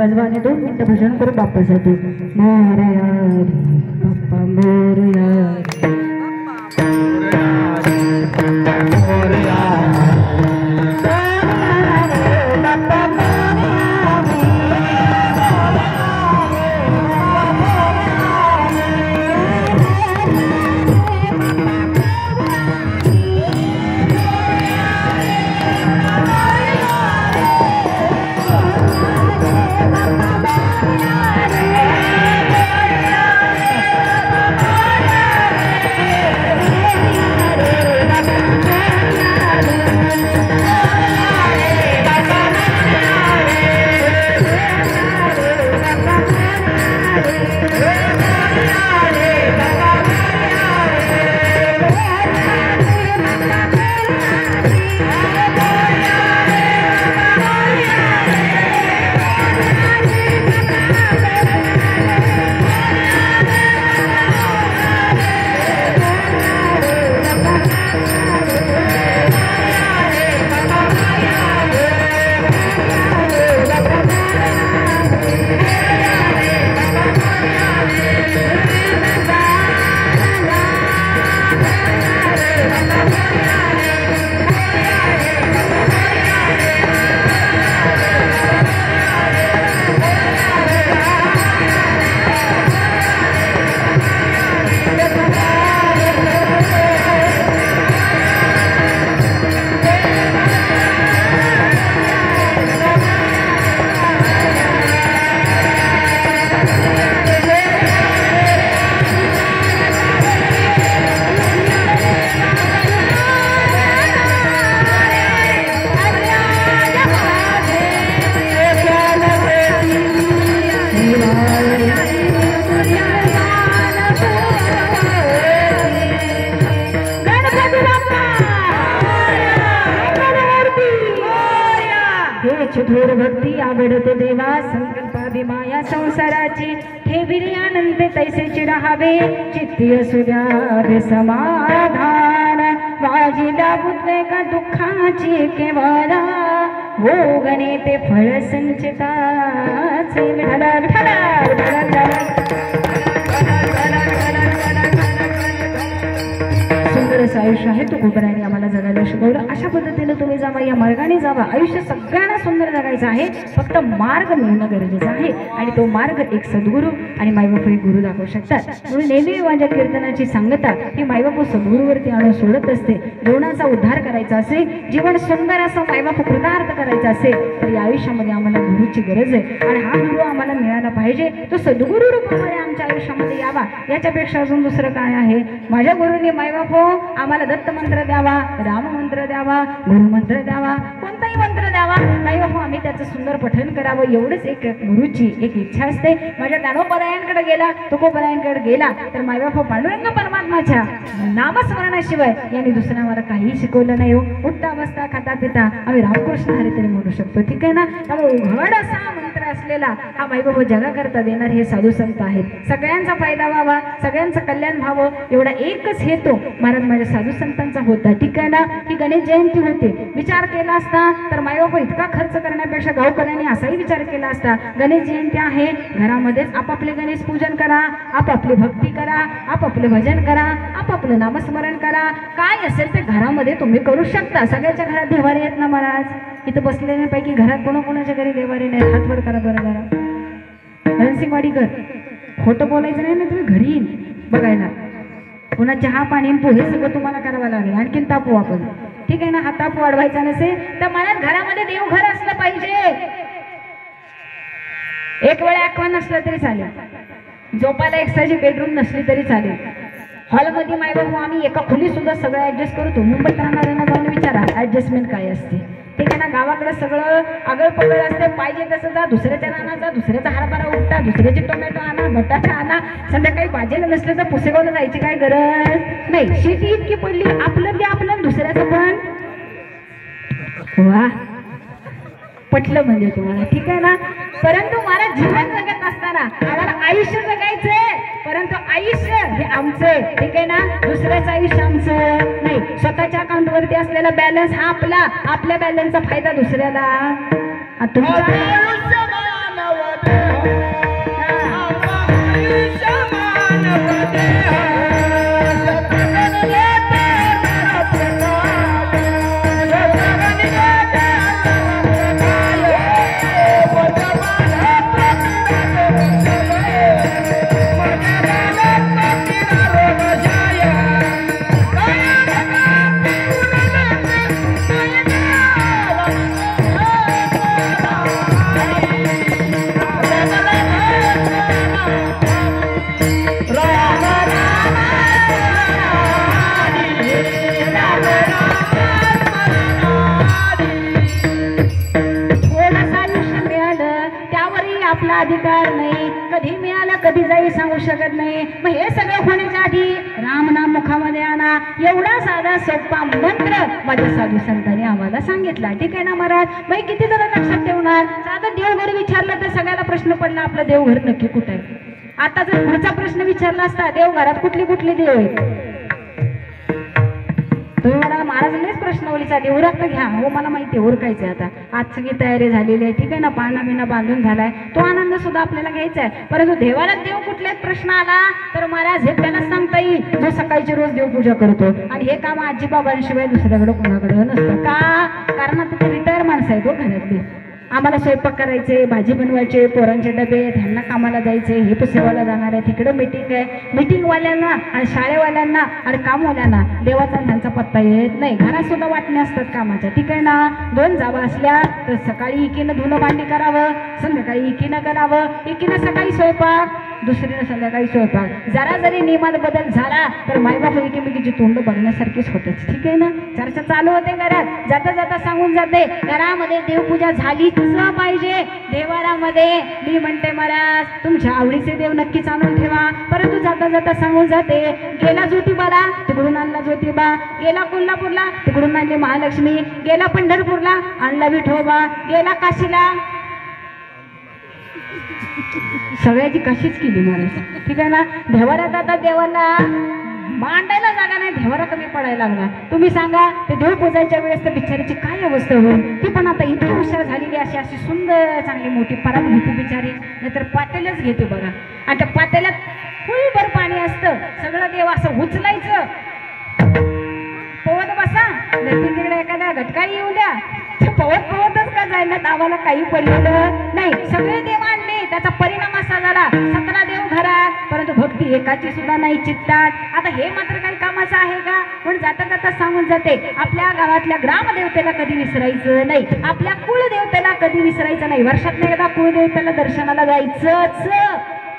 वाजवा आणि 2 मिनिटं भजन करू बाप्पासाठी. मोरया रे बाप्पा मोरया रे. थोर भक्ती आवडते देवा संकल्पाभिमाया संसाराची ठेविली आनंद तैसेची राहावे चित्ती असुद्या समाधान वाजीला बुद्ध का दुःखाची केवळा हो गणे ते फळ संचिताचे सुंदर असं आयुष्य आहे तो गोपराने आम्हाला जगायला शिकवलं. अशा पद्धतीने तुम्ही जावा, या मार्गाने जावा. आयुष्य सगळ्यांना सुंदर जगायचं आहे, फक्त मार्ग मिळणं गरजेचं आहे आणि तो मार्ग एक सद्गुरू आणि मायबाप एक गुरु दाखवू शकतात. म्हणून नेहमी माझ्या कीर्तनाची सांगता ही मायबाप सद्गुरूवरती आणून सोडत असते. जीवनाचा उद्धार करायचा असेल, जीवन सुंदर असं मायबाप कृतार्थ करायचं असेल तर या आयुष्यामध्ये आम्हाला गुरुची गरज आहे आणि हा गुरु आम्हाला मिळाला पाहिजे. तो सद्गुरू रूपामध्ये आमच्या आयुष्यामध्ये यावा. याच्यापेक्षा अजून दुसरं काय आहे? माझ्या गुरुने मायबाप आम्हाला दत्त मंत्र द्यावा, राम मंत्र द्यावा, गुरु मंत्र द्यावा, कोणताही मंत्र द्यावा. नाही बाबा आम्ही त्याचं सुंदर पठण करावं एवढंच एक गुरुची एक इच्छा असते. माझ्या ज्ञानोपरायणकडे गेला, तुकोपरायणकडे गेला तर मायबाप पांडुरंग परमात्माच्या नामस्मरणाशिवाय यांनी दुसऱ्या मला काही शिकवलं नाही. हो, उठता बसता खाता पिता आम्ही रामकृष्ण हरी तरी म्हणू शकतो. ठीक आहे ना? त्यामुळे उघड असा मंत्र असलेला हा मायबाप जगाकरता देणार हे साधू संत आहेत. सगळ्यांचा फायदा व्हावा, सगळ्यांचं कल्याण व्हावं एवढा एकच हेतू महाराज माझ्या साधू संतांचा होता. ठीक आहे ना? ही गणेश जयंती होते. विचार केला असता तर मायबाप इतका खर्च करण्यापेक्षा गावकऱ्यांनी असाही विचार केला असता, गणेश जयंती आहे घरामध्येच आपापले गणेश पूजन करा, आपापली भक्ती करा, आपापले भजन करा, आपापलं नामस्मरण करा. काय असेल ते घरामध्ये तुम्ही करू शकता. सगळ्याच्या घरात देवारे आहेत ना महाराज? इथं बसलेल्यापैकी घरात कोणाकोणाच्या घरी देवारे नाही? हात वर करा बरं जरा. रणसिंगवाडीकर खोटं बोलायचं नाही ना, तुम्ही घरी येईल बघायला. पुन्हा चहा पाणी पोहे सगळं तुम्हाला करावं लागेल. आणखीन तापू आपण. ठीक आहे ना? हा ताप वाढवायचा नसेल तर मला घरामध्ये देवघर असलं पाहिजे. एक वेळा ॲक्वा नसलं तरी चालेल, झोपायला एक्स्ट्राची बेडरूम नसली तरी चालेल. हॉलमध्ये मायबाबू आम्ही एका खोली सुद्धा सगळं ऍडजस्ट करतो. मुंबईत राहणाऱ्यांना जाऊन विचारा ऍडजस्टमेंट काय असते. ठीक आहे ना? गावाकडे सगळं आगळ पगळ असते. पाहिजे तसं जा, दुसऱ्याच्या रानात जा, दुसऱ्याचा हरभरा उपटा, दुसऱ्याचे टोमॅटो आणा, बटाटा आणा. संध्याकाळी भाजीला नसलं तर पुसेगावला जायची काय गरज नाही. शेती इतकी पडली, आपलं बी आपलं दुसऱ्याचं पण. वा, पटलं म्हणजे तुम्हाला. ठीक आहे ना? परंतु मला जीवन जगत असताना आम्हाला आयुष्य जगायचंय, परंतु आयुष्य हे आमचं. ठीक आहे ना? दुसऱ्याचं आयुष्य आमचं नाही. स्वतःच्या अकाउंट वरती असलेला बॅलन्स हा आपला, आपल्या बॅलन्सचा फायदा दुसऱ्याला. तुमचा अधिकार नाही, कधी मिळाला कधी जाई सांगू शकत नाही। मग हे सगळं होण्याच्या आधी राम नाम मुखामध्ये आणा, एवढा साधा सोपा मंत्र माझ्या साधू संतांनी आम्हाला सांगितला। ठीक आहे ना महाराज? मग किती जण लक्षात ठेवणार? साधं देवघर विचारलं तर सगळ्याला प्रश्न पडला आपलं देवघर नक्की कुठे आहे। आता जर पुढचा प्रश्न विचारला असता देवघरात कुठली कुठली देव आहेत, तुम्ही म्हणाला महाराजांनीच प्रश्नावलीचा देवरात तर घ्या। हो मला माहिती आहे ओरकायचं आहे, आता आज सगळी तयारी झालेली आहे। ठीक आहे ना, पाळणा बिना बांधून झालाय, तो आनंद सुद्धा आपल्याला घ्यायचा आहे। परंतु देवाला देव कुठल्याच प्रश्न आला तर महाराज हे त्याला सांगता येईल जो सकाळची रोज देवपूजा करतो, आणि हे काम आजी बाबांशिवाय दुसऱ्याकडे कोणाकडे नसतं का? कारण आता ते रिटायर माणसं आहेत हो घरातली। आम्हाला स्वयंपाक करायचे, भाजी बनवायचे, पोरांचे डबे, ह्यांना कामाला जायचे, हे पुसेवाला जाणार आहे, तिकडे मीटिंग आहे, मीटिंगवाल्यांना आणि शाळेवाल्यांना आणि कामवाल्यांना देवाचा ह्यांचा पत्ता येत नाही। घरात सुद्धा वाटणे असतात कामाच्या। ठीक आहे ना? दोन जावा असल्या तर सकाळी एकीनं धुणं भांडी करावं, संध्याकाळी एकीनं करावं, एकीनं सकाळी स्वयंपाक, दुसरीनं संध्याकाळी स्वयंपाक। जरा जरी नियमात बदल झाला तर मायबाप एकीमेकीची तोंड बघण्यासारखीच होतेच। ठीक आहे ना? चर्चा चालू होते घरात, जाता जाता सांगून जाते घरामध्ये देवपूजा झालीच पाहिजे। देवारामध्ये मी म्हणते महाराज तुमच्या आवडीचे देव नक्कीच आणून ठेवा, परंतु जाता जाता सांगून जाते गेला ज्योतिबाला तिकडून आणला ज्योतिबा, गेला कोल्हापूरला तिकडून आणली महालक्ष्मी, गेला पंढरपूरला आणला विठोबा, गेला काशीला सगळ्याची कशीच केली महाराज। ठीक आहे ना? देवारात आता देवाला मांडायला जागा नाही, देवारा कमी पडायला लागला। तुम्ही सांगा ते देव पूजायच्या वेळेस तर बिचारीची काय अवस्था होईल? ती पण आता इतकी हुशार झालेली, अशी अशी सुंदर चांगली मोठी परात घेते बिचारी, नाहीतर पातेलच घेते बघा। आणि त्या पातेल्यात फुलभर पाणी असतं, सगळं देव असं उचलायचं, पोहत बसा, तिकडे एखादा घटकाळी येऊ द्या, पोहत पोहतच का जायला, दावाला काही पडलेलं नाही। सगळे देव आणले, त्याचा परिणाम असा झाला 17 देव घरात, परंतु भक्ती एकाची सुद्धा नाही चित्तात। आता हे मात्र काही कामाचं आहे का? पण जाता जाता सांगून जाते आपल्या गावातल्या ग्रामदेवतेला कधी विसरायचं नाही, आपल्या कुळदेवतेला कधी विसरायचं नाही। वर्षात एकदा कुळदेवतेला दर्शनाला जायचंच,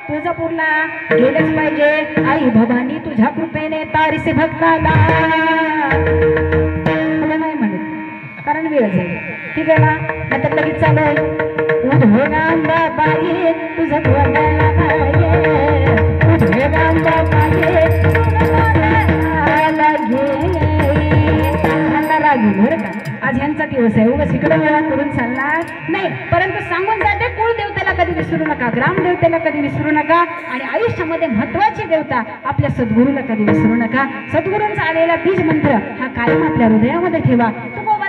तुळजापूरला गेलंच पाहिजे। आई भवानी तुझ्या कृपेने तारीसे भक्ताला, नाही म्हणत कारण वेळ झाली। ठीक आहे ना? आता लगेच चालेल उधोगांबा बाई तुझं तोंडाला बाये, उधोगांबा बाई बरं का? आज ह्यांचा दिवस आहे, उगाच इकडे वेळा करून चालणार नाही। परंतु सांगून जाते कुळदेवतेला कधी विसरू नका, ग्रामदेवतेला कधी विसरू नका, आणि आयुष्यामध्ये महत्वाची देवता आपल्या सद्गुरूला कधी विसरू नका। सद्गुरूंचा आलेला बीज मंत्र हा कायम आपल्या हृदयामध्ये ठेवा।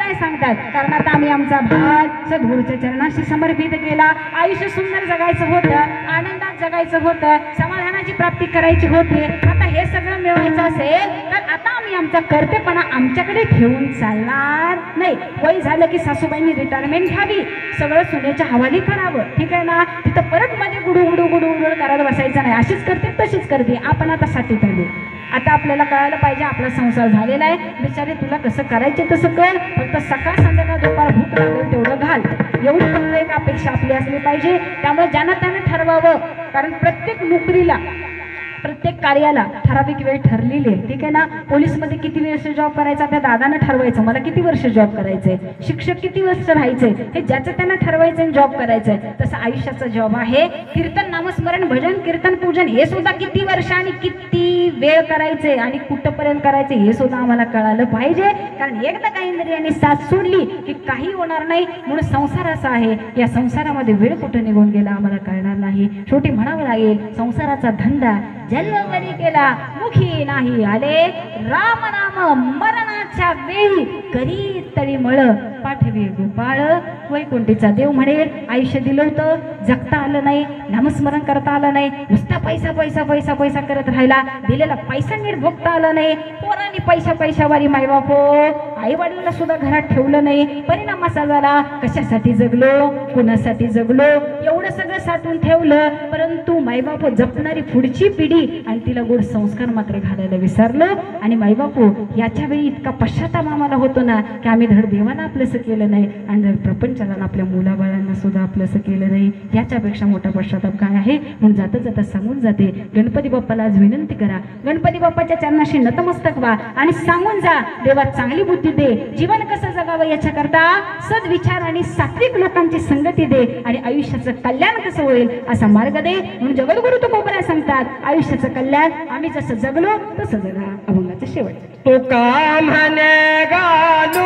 सांगतात कारण आता आम्ही आमचा भाग सद्गुरूच्या चरणाशी समर्पित केला। आयुष्य सुंदर जगायचं होतं, आनंदात जगायचं होतं, समाधानाची प्राप्ती करायची होती। आता हे सगळं मिळवायचं असेल तर आता आम्ही आमचा कर्तेपणा आमच्याकडे ठेवून चालणार नाही। वय झालं की सासूबाईंनी रिटायरमेंट घ्यावी, सगळं सुनेच्या हवाली करावं। ठीक आहे ना? तिथं परत मध्ये गुडू करत बसायचं नाही, अशीच करते तशीच करते। आपण आता साठीत आलो, आता आपल्याला कळायला पाहिजे आपला संसार झालेला आहे, बिचारे तुला कसं करायचं तसं कर, फक्त सकाळ संध्याकाळ दुपार भूक लागेल तेवढं घाल, एवढी फक्त एक अपेक्षा आपली असली पाहिजे। त्यामुळे ज्यांना त्याने ठरवावं, कारण प्रत्येक नोकरीला प्रत्येक कार्याला ठराविक वेळ ठरलेली आहे। ठीक आहे ना? पोलीसमध्ये किती वर्ष जॉब करायचा त्या दादानं ठरवायचं, मला किती वर्ष जॉब करायचंय, शिक्षक किती वर्ष राहायचंय हे ज्याचं त्यांना ठरवायचं जॉब करायचंय। तसं आयुष्याचा जॉब आहे कीर्तन नामस्मरण भजन कीर्तन पूजन, हे सुद्धा किती वर्ष आणि किती वेळ करायचंय आणि कुठपर्यंत करायचे हे सुद्धा आम्हाला कळालं पाहिजे। कारण एकदा काही इंद्रियांनी साथ सोडली की काही होणार नाही। म्हणून संसार असा आहे, या संसारामध्ये वेळ कुठं निघून गेला आम्हाला कळणार नाही। शेवटी म्हणावं लागेल संसाराचा धंदा जन्मवरी केला मुखी नाही आले, राम नाम मरणाच्या वेळी करी तरी मळ पाठवे गोपाळ वैकुंठीचा देव म्हणेल आयुष्य दिलं होतं जगता आलं नाही नामस्मरण करता आलं नाही नुसता पैसा पैसा पैसा पैसा करत राहिला दिलेला पैसा नीट भोगता आला नाही पोरांनी पैशावारी मायबाप आई वडिलांना सुद्धा घरात ठेवलं नाही परिणाम असा झाला कशासाठी जगलो कुणासाठी जगलो एवढं सगळं साठवून ठेवलं परंतु मायबाप जपणारी पुढची पिढी आणि तिला गोड संस्कार मात्र घालायला विसरलो आणि मायबापू याच्या वेळी इतका पश्चाताप आम्हाला होतो ना की आम्ही धड देवाला आपलंसं केलं नाही आणि धड प्रपंचाला आपल्या मुलाबाळांना सुद्धा आपलंसं केलं नाही याच्यापेक्षा मोठा पश्चाताप काय आहे म्हणून जाता जाता सांगून जाते गणपती बाप्पाला आज विनंती करा गणपती बाप्पाच्या चरणाशी नतमस्तक व्हा आणि सांगून जा देवा चांगली बुद्धी दे जीवन कसं जगावं याच्याकरता सद्विचार आणि सात्विक लोकांची संगती दे आणि आयुष्याचं कल्याण कसं होईल असा मार्ग दे म्हणून जगद्गुरु तुकोबरा सांगतात आयुष्याचं कल्याण आम्ही जसं जगलो तसं जगा अभंगाचा शेवट तो का म्हणे गालो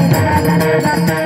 da da da